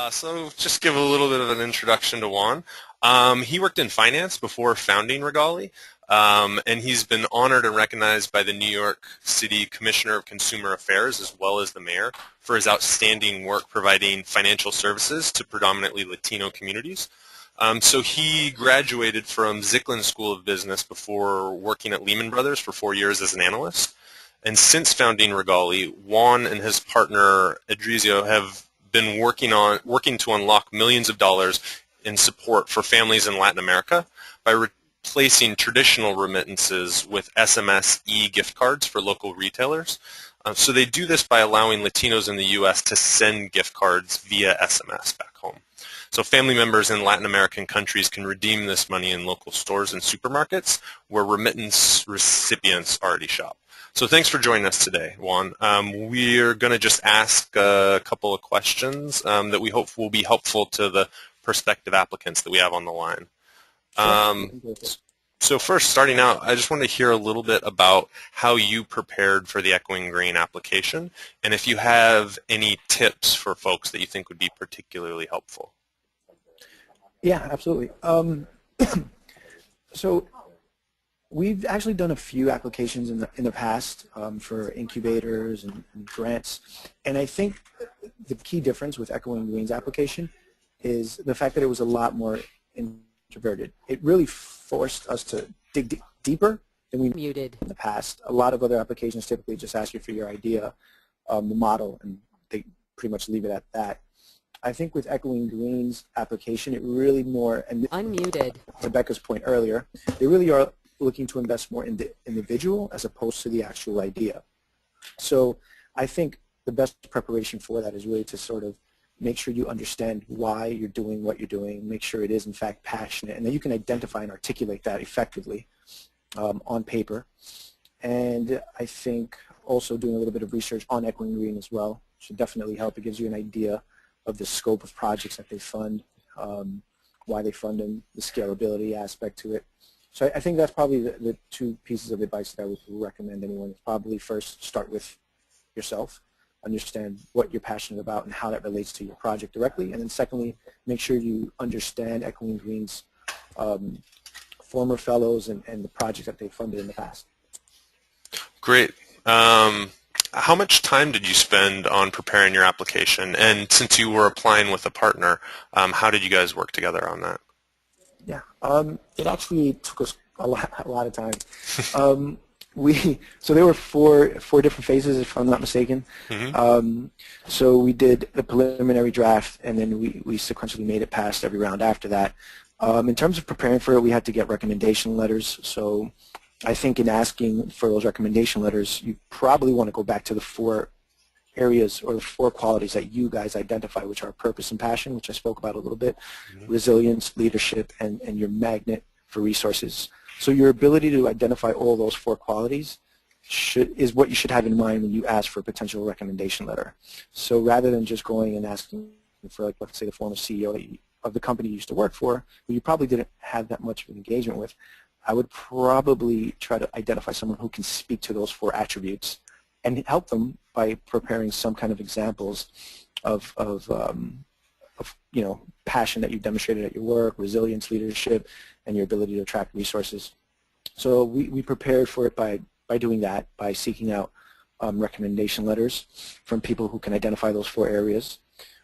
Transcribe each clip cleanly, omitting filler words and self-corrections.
So just give a little bit of an introduction to Juan. He worked in finance before founding Regali, and he's been honored and recognized by the New York City Commissioner of Consumer Affairs as well as the mayor for his outstanding work providing financial services to predominantly Latino communities. So he graduated from Zicklin School of Business before working at Lehman Brothers for 4 years as an analyst. And since founding Regali, Juan and his partner Edrizio have been working to unlock millions of dollars in support for families in Latin America by replacing traditional remittances with SMS e-gift cards for local retailers. So they do this by allowing Latinos in the U.S. to send gift cards via SMS back home. So family members in Latin American countries can redeem this money in local stores and supermarkets where remittance recipients already shop. So thanks for joining us today, Juan. We're going to just ask a couple of questions that we hope will be helpful to the prospective applicants that we have on the line. So first, starting out, I just want to hear a little bit about how you prepared for the Echoing Green application, and if you have any tips for folks that you think would be particularly helpful. Yeah, absolutely. So we've actually done a few applications in the past for incubators and grants, and I think the key difference with Echoing Green's application is the fact that it was a lot more introverted. It really forced us to dig deeper than we did in the past. A lot of other applications typically just ask you for your idea, the model, and they pretty much leave it at that. I think with Echoing Green's application, it really more, and unmuted. To Becca's point earlier, they really are looking to invest more in the individual as opposed to the actual idea. So I think the best preparation for that is really to sort of make sure you understand why you're doing what you're doing, make sure it is in fact passionate, and then you can identify and articulate that effectively on paper. And I think also doing a little bit of research on Echoing Green as well should definitely help. It gives you an idea of the scope of projects that they fund, why they fund them, the scalability aspect to it. So I think that's probably the two pieces of advice that I would recommend anyone. Probably first start with yourself, understand what you're passionate about and how that relates to your project directly, and then secondly, make sure you understand Echoing Green's former fellows and the projects that they funded in the past. Great. How much time did you spend on preparing your application? And since you were applying with a partner, how did you guys work together on that? Yeah, it actually took us a lot of time. So there were four different phases, if I'm not mistaken. Mm-hmm. So we did the preliminary draft, and then we sequentially made it past every round after that. In terms of preparing for it, we had to get recommendation letters. So I think in asking for those recommendation letters, you probably want to go back to the 4 areas or the 4 qualities that you guys identify, which are purpose and passion, which I spoke about a little bit, mm-hmm. resilience, leadership, and your magnet for resources. So your ability to identify all those 4 qualities is what you should have in mind when you ask for a potential recommendation letter. So rather than just going and asking for, like, let's say, the former CEO of the company you used to work for, who you probably didn't have that much of an engagement with, I would probably try to identify someone who can speak to those 4 attributes and help them by preparing some kind of examples of passion that you demonstrated at your work, resilience, leadership, and your ability to attract resources. So we prepared for it by doing that, by seeking out recommendation letters from people who can identify those 4 areas.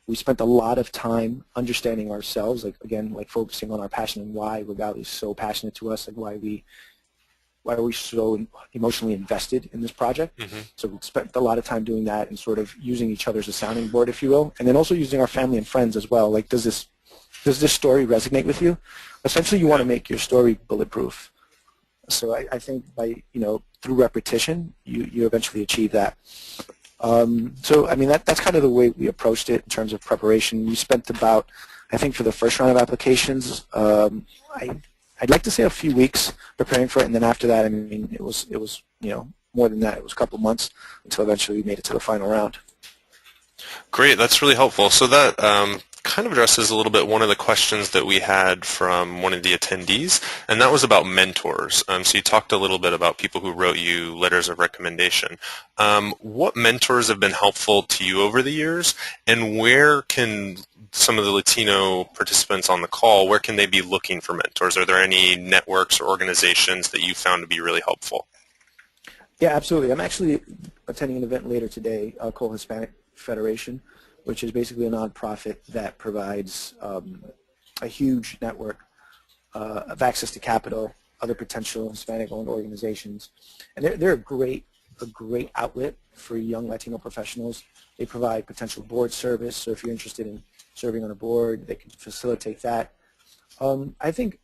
We spent a lot of time understanding ourselves, like focusing on our passion and why Regali is so passionate to us, and why are we so emotionally invested in this project. Mm-hmm. So we spent a lot of time doing that and sort of using each other as a sounding board, if you will, and then also using our family and friends as well. Like, does this story resonate with you? Essentially, you want to make your story bulletproof. So I think by, through repetition, you eventually achieve that. So I mean, that's kind of the way we approached it in terms of preparation. We spent about, I think for the first round of applications, I'd like to say a few weeks preparing for it, and then after that, I mean, it was more than that. It was a couple months until eventually we made it to the final round. Great, that's really helpful. So that kind of addresses a little bit one of the questions that we had from one of the attendees, and that was about mentors. So you talked a little bit about people who wrote you letters of recommendation. What mentors have been helpful to you over the years, and where can some of the Latino participants on the call, where can they be looking for mentors? Are there any networks or organizations that you found to be really helpful? Yeah, absolutely. I'm actually attending an event later today called Hispanic Federation, which is basically a nonprofit that provides a huge network of access to capital, other potential Hispanic-owned organizations, and they're a great outlet for young Latino professionals. They provide potential board service, so if you're interested in serving on a board, they can facilitate that. I think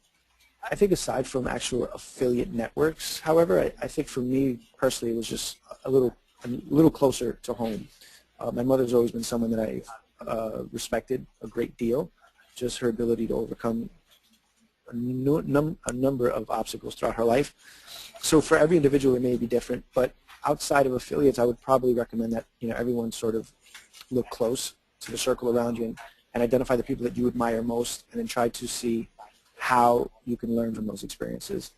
aside from actual affiliate networks, however, I think for me personally, it was just a little closer to home. My mother's always been someone that I've respected a great deal, just her ability to overcome a number of obstacles throughout her life. So for every individual, it may be different, but outside of affiliates, I would probably recommend that everyone sort of look close to the circle around you and identify the people that you admire most, and then try to see how you can learn from those experiences.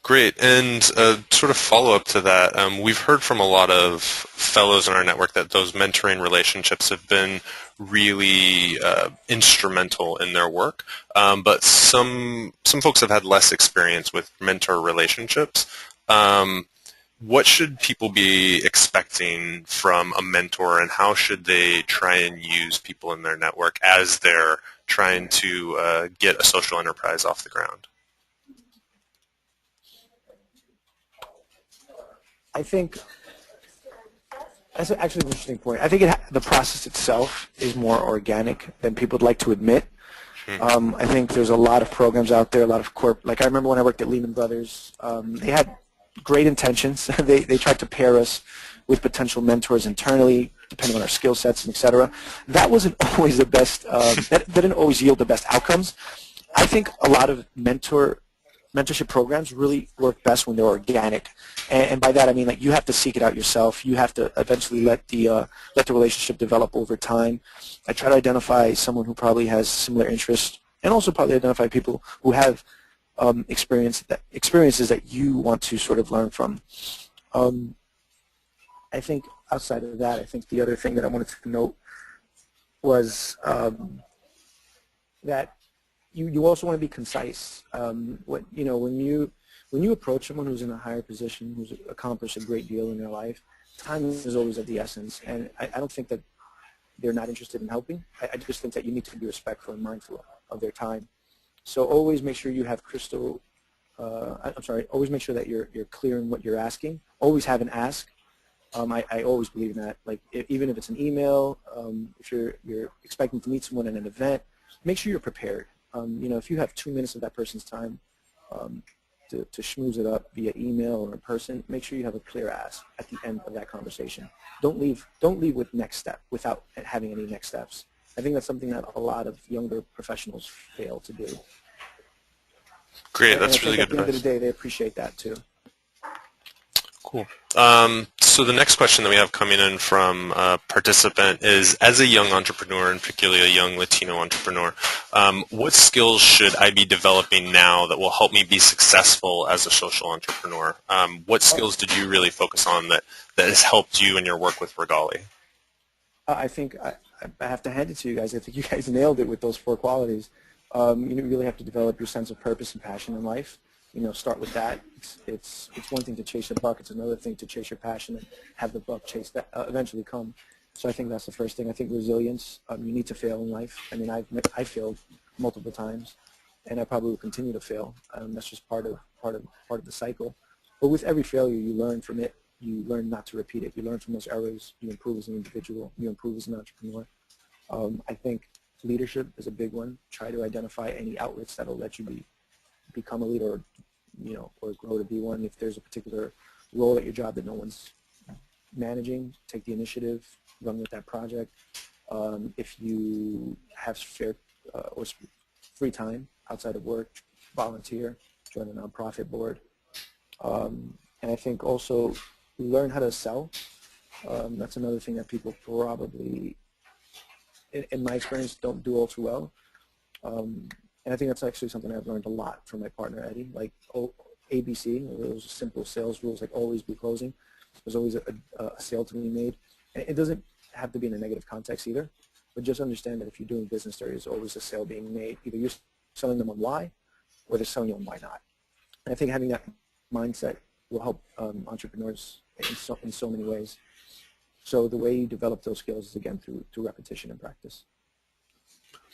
Great. And sort of follow-up to that, we've heard from a lot of fellows in our network that those mentoring relationships have been really instrumental in their work, but some folks have had less experience with mentor relationships. What should people be expecting from a mentor, and how should they try and use people in their network as they're trying to get a social enterprise off the ground? I think that's actually an interesting point. I think the process itself is more organic than people would like to admit. I think there's a lot of programs out there, a lot of like I remember when I worked at Lehman Brothers, they had great intentions. They tried to pair us with potential mentors internally, depending on our skill sets and et cetera. That wasn't always the best. That didn't always yield the best outcomes. I think a lot of mentorship programs really work best when they're organic, and by that I mean like you have to seek it out yourself. You have to eventually let the relationship develop over time. I try to identify someone who probably has similar interests, and also probably identify people who have experiences that you want to sort of learn from. I think outside of that, I think the other thing that I wanted to note was that you also want to be concise. When you approach someone who's in a higher position, who's accomplished a great deal in their life, time is always of the essence. And I don't think that they're not interested in helping. I just think that you need to be respectful and mindful of their time. So always make sure you have always make sure that you're clear in what you're asking. Always have an ask. I always believe in that. Like even if it's an email, if you're expecting to meet someone at an event, make sure you're prepared. If you have 2 minutes of that person's time to schmooze it up via email or in person, make sure you have a clear ask at the end of that conversation. Don't leave with next step without having any next steps. I think that's something that a lot of younger professionals fail to do. Great, that's really good advice. At the end of the day, they appreciate that too. Cool. So the next question that we have coming in from a participant is, as a young entrepreneur, and particularly a young Latino entrepreneur, what skills should I be developing now that will help me be successful as a social entrepreneur? What skills did you really focus on that has helped you in your work with Regali? I think I have to hand it to you guys. I think you guys nailed it with those 4 qualities. You really have to develop your sense of purpose and passion in life. Start with that. It's one thing to chase a buck. It's another thing to chase your passion and have the buck eventually come. So I think that's the first thing. I think resilience. You need to fail in life. I mean, I failed multiple times, and I probably will continue to fail. That's just part of the cycle. But with every failure, you learn from it. You learn not to repeat it. You learn from those errors. You improve as an individual. You improve as an entrepreneur. I think leadership is a big one. Try to identify any outlets that will let you become a leader, or grow to be one. If there's a particular role at your job that no one's managing, take the initiative, run with that project. If you have or free time outside of work, volunteer, join a nonprofit board. And I think also learn how to sell. That's another thing that people probably, in my experience, don't do all too well. And I think that's actually something I've learned a lot from my partner, Eddie. Like ABC, those simple sales rules, like always be closing. There's always a sale to be made. And it doesn't have to be in a negative context either. But just understand that if you're doing business, there is always a sale being made. Either you're selling them on why, or they're selling you on why not. And I think having that mindset will help entrepreneurs in so many ways. So the way you develop those skills is, again, through repetition and practice.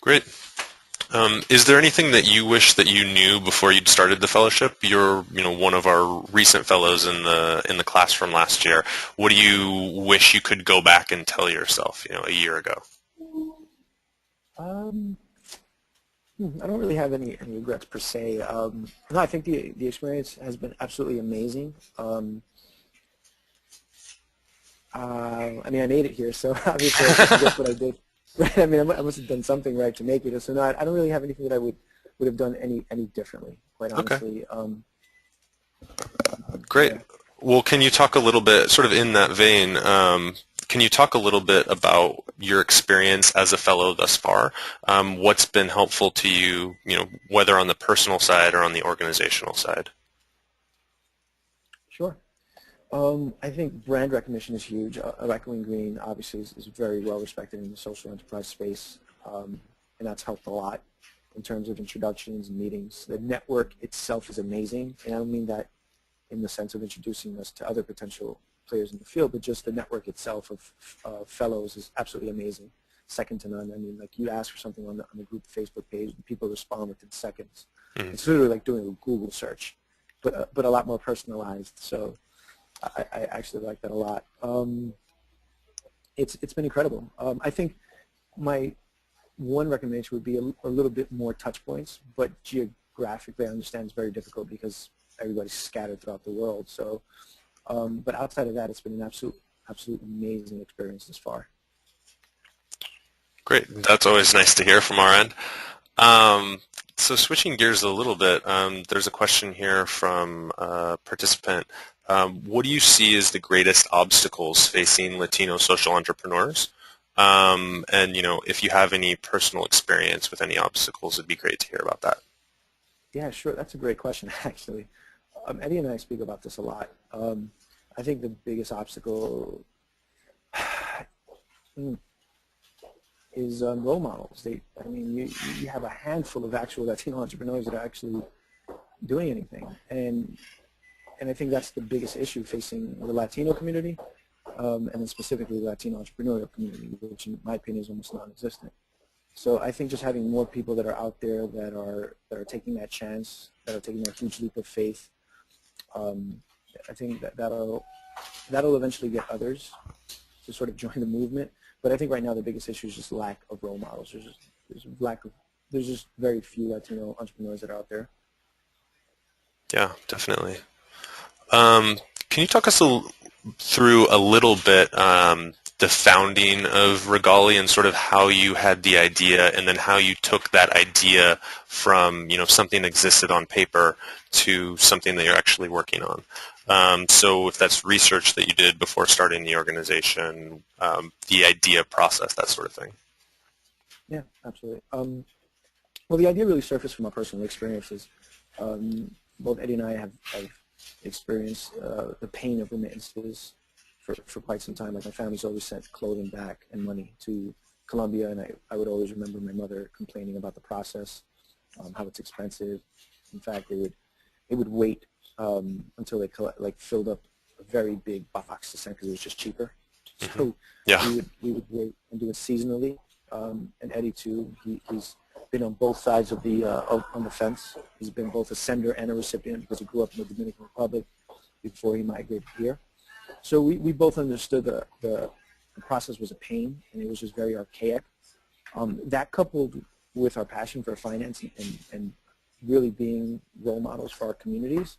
Great. Is there anything that you wish that you knew before you'd started the fellowship? You're, one of our recent fellows in the class from last year. What do you wish you could go back and tell yourself, a year ago? I don't really have any regrets per se. No, I think the experience has been absolutely amazing. I made it here, so obviously I guess what I did. Right? I must have done something right to make it. So no, I don't really have anything that I would have done any differently, quite honestly. Okay. Great. Yeah. Well, can you talk a little bit, sort of in that vein, can you talk a little bit about your experience as a fellow thus far? What's been helpful to you, whether on the personal side or on the organizational side? Sure. I think brand recognition is huge. Echoing Green obviously is very well respected in the social enterprise space, and that's helped a lot in terms of introductions and meetings. The network itself is amazing, and I don't mean that in the sense of introducing us to other potential players in the field, but just the network itself of fellows is absolutely amazing, second to none. I mean, like, you ask for something on the group Facebook page, and people respond within seconds. Mm-hmm. It's literally like doing a Google search, but a lot more personalized. So I actually like that a lot. It's been incredible. I think my one recommendation would be a little bit more touch points, but geographically I understand it's very difficult because everybody's scattered throughout the world. So, but outside of that, it's been an absolute amazing experience this far. Great. That's always nice to hear from our end. So switching gears a little bit, there's a question here from a participant. What do you see as the greatest obstacles facing Latino social entrepreneurs? And, if you have any personal experience with any obstacles, it'd be great to hear about that. Yeah, sure. That's a great question, actually. Eddie and I speak about this a lot. I think the biggest obstacle is role models. You have a handful of actual Latino entrepreneurs that are actually doing anything, and I think that's the biggest issue facing the Latino community, and then specifically the Latino entrepreneurial community, which in my opinion is almost non-existent. So I think just having more people that are out there that are taking that chance, that are taking that huge leap of faith, I think that'll eventually get others to sort of join the movement. But I think right now the biggest issue is just lack of role models. There's just very few Latino entrepreneurs that are out there. Yeah, definitely. Can you talk us through a little bit the founding of Regali and sort of how you had the idea, and then how you took that idea from something that existed on paper to something that you're actually working on? So if that's research that you did before starting the organization, the idea process, that sort of thing. Yeah, absolutely. Well, the idea really surfaced from our personal experiences. Both Eddie and I have experienced the pain of remittances for quite some time. Like, my family's always sent clothing back and money to Colombia, and I would always remember my mother complaining about the process, how it's expensive. In fact, they would wait until they filled up a very big box to send, because it was just cheaper. Mm-hmm. So yeah, we would wait and do it seasonally. And Eddie too, he's been on both sides of on the fence. He's been both a sender and a recipient, because he grew up in the Dominican Republic before he migrated here. So we both understood the process was a pain, and it was just very archaic. That, coupled with our passion for finance and really being role models for our communities,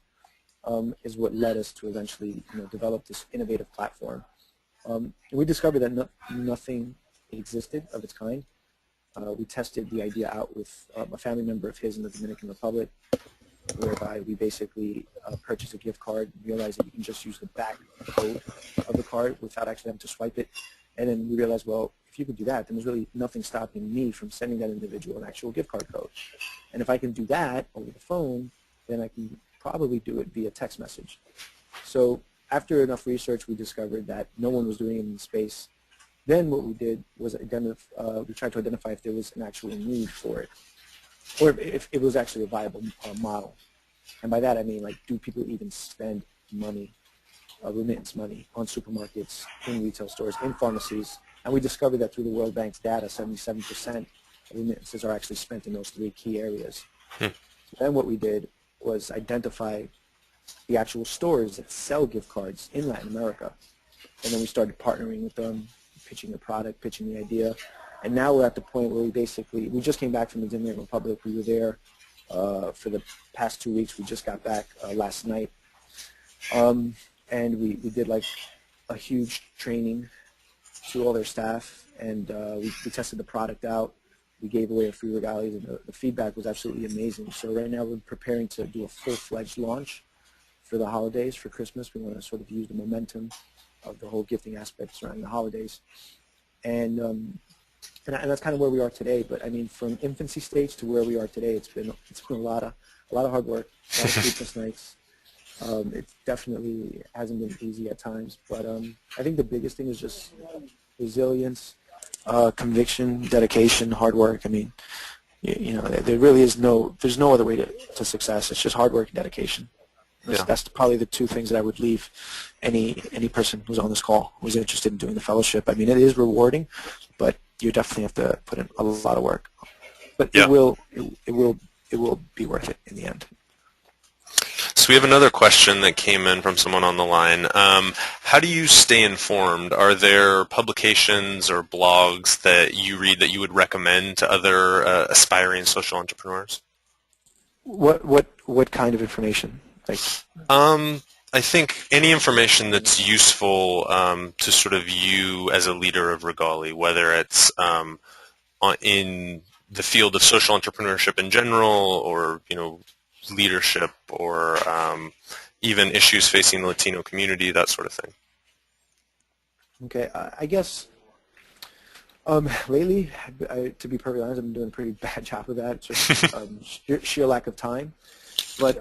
is what led us to eventually develop this innovative platform. We discovered that nothing existed of its kind. We tested the idea out with a family member of his in the Dominican Republic, whereby we basically purchased a gift card, realized that you can just use the back code of the card without actually having to swipe it. And then we realized, well, if you could do that, then there's really nothing stopping me from sending that individual an actual gift card code. And if I can do that over the phone, then I can probably do it via text message. So after enough research, we discovered that no one was doing it in the space, Then what we did was we tried to identify if there was an actual need for it, or if it was actually a viable model. And by that I mean, like, do people even spend money, remittance money, on supermarkets, in retail stores, in pharmacies? And we discovered that through the World Bank's data, 77% of remittances are actually spent in those three key areas. So then what we did was identify the actual stores that sell gift cards in Latin America. And then we started partnering with them, pitching the product, pitching the idea. And now we're at the point where we just came back from the Dominican Republic. We were there for the past 2 weeks. We just got back last night. And we did like a huge training to all their staff, and we tested the product out. We gave away a free Regali, and the feedback was absolutely amazing. So right now we're preparing to do a full-fledged launch for the holidays, for Christmas. We want to sort of use the momentum of the whole gifting aspect surrounding the holidays. And that's kind of where we are today. But I mean, from infancy stage to where we are today, it's been a lot of hard work, a lot of sleepless nights. It definitely hasn't been easy at times, but I think the biggest thing is just resilience, conviction, dedication, hard work. I mean, you know, there really is there's no other way to success. It's just hard work and dedication. That's probably the two things that I would leave any person who's on this call who's interested in doing the fellowship. I mean, it is rewarding, but you definitely have to put in a lot of work. But it will be worth it in the end. So we have another question that came in from someone on the line. How do you stay informed? Are there publications or blogs that you read that you would recommend to other aspiring social entrepreneurs? What kind of information? Like, I think any information that's useful to sort of you as a leader of Regali, whether it's in the field of social entrepreneurship in general, or leadership, or even issues facing the Latino community, that sort of thing. Okay, I guess lately, to be perfectly honest, I've been doing a pretty bad job of that. It's just sheer lack of time. But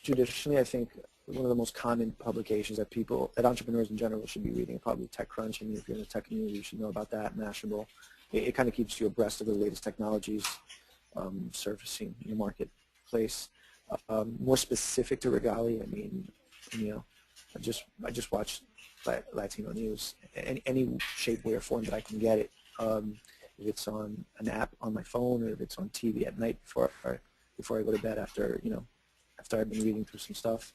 traditionally, I think one of the most common publications that entrepreneurs in general should be reading is probably TechCrunch. I mean, if you're in the tech community, you should know about that. Mashable. It kind of keeps you abreast of the latest technologies surfacing in the marketplace. More specific to Regali, I mean, I just watch Latino news, any shape, way, or form that I can get it. If it's on an app on my phone, or if it's on TV at night before I go to bed after I've been reading through some stuff.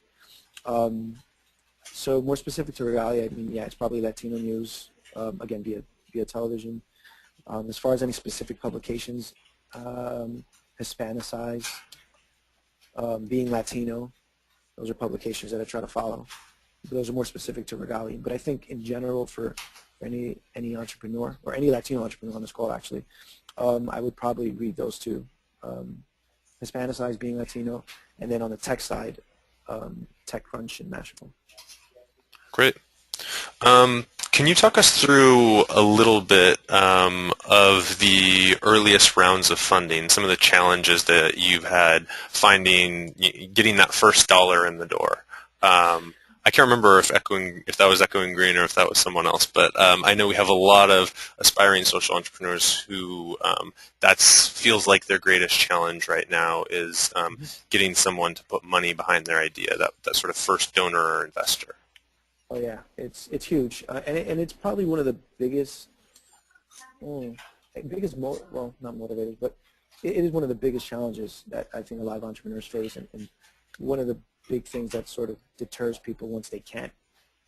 So more specific to Regali, I mean, yeah, it's probably Latino news, again, via television. As far as any specific publications, Hispanicize, Being Latino, those are publications that I try to follow. Those are more specific to Regali. But I think in general, for any entrepreneur, or any Latino entrepreneur on this call, actually, I would probably read those two. Hispanicize, Being Latino, and then on the tech side, TechCrunch and Mashable. Great. Can you talk us through a little bit of the earliest rounds of funding, some of the challenges that you've had getting that first dollar in the door? I can't remember if that was Echoing Green or if that was someone else, but I know we have a lot of aspiring social entrepreneurs who that feels like their greatest challenge right now is getting someone to put money behind their idea, that sort of first donor or investor. Oh yeah, it's huge, and it's probably one of the biggest, well, not motivators, but it is one of the biggest challenges that I think a lot of entrepreneurs face, and one of the big things that sort of deters people once they can't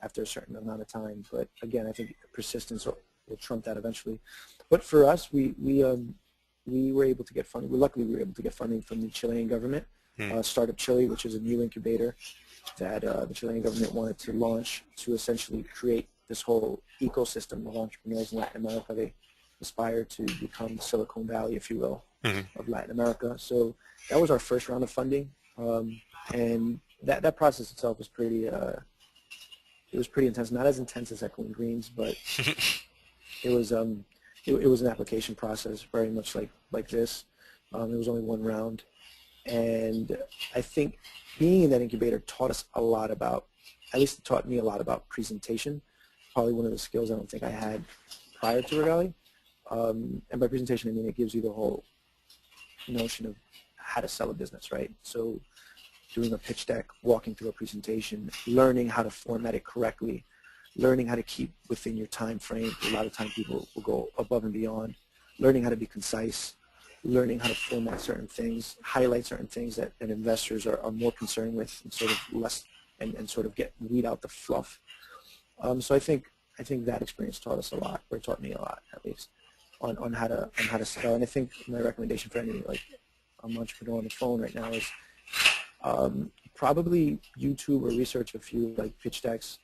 after a certain amount of time. But again, I think persistence will trump that eventually. But for us, we were able to get funding. Luckily, we were able to get funding from the Chilean government, Startup Chile, which is a new incubator that the Chilean government wanted to launch to essentially create this whole ecosystem of entrepreneurs in Latin America. They aspire to become Silicon Valley, if you will, of Latin America. So that was our first round of funding, and that process itself was pretty. It was pretty intense. Not as intense as Echoing Greens, but it was an application process very much like this. It was only one round, and I think being in that incubator taught us a lot about, at least it taught me a lot about presentation. Probably one of the skills I don't think I had prior to Regali. And by presentation, I mean it gives you the whole notion of how to sell a business, right? So doing a pitch deck, walking through a presentation, learning how to format it correctly, learning how to keep within your time frame. A lot of time people will go above and beyond, learning how to be concise, learning how to format certain things, highlight certain things that investors are more concerned with, and sort of less, and sort of weed out the fluff. So I think that experience taught us a lot, or taught me a lot at least, on how to sell. And I think my recommendation for any entrepreneur on the phone right now is probably YouTube or research a few pitch decks.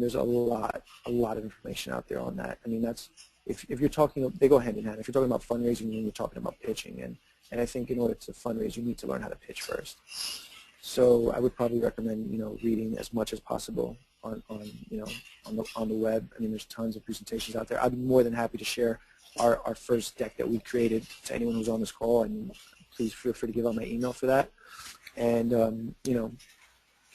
There's a lot of information out there on that. I mean, that's if you're talking, they go hand in hand. If you're talking about fundraising, you're talking about pitching, and I think in order to fundraise, you need to learn how to pitch first. So I would probably recommend reading as much as possible on the web. I mean, there's tons of presentations out there. I'd be more than happy to share our first deck that we created to anyone who's on this call, and please feel free to give out my email for that. And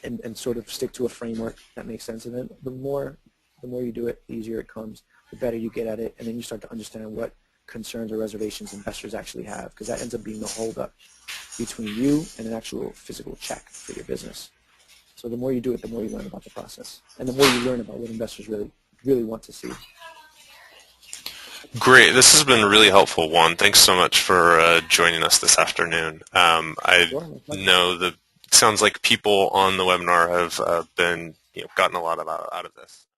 and sort of stick to a framework that makes sense. And then the more you do it, the easier it comes, the better you get at it, and then you start to understand what concerns or reservations investors actually have, because that ends up being the holdup between you and an actual physical check for your business. So the more you do it, the more you learn about the process, and the more you learn about what investors really want to see. Great. This has been really helpful, Juan. Thanks so much for joining us this afternoon. I know that it sounds like people on the webinar have gotten a lot out of this.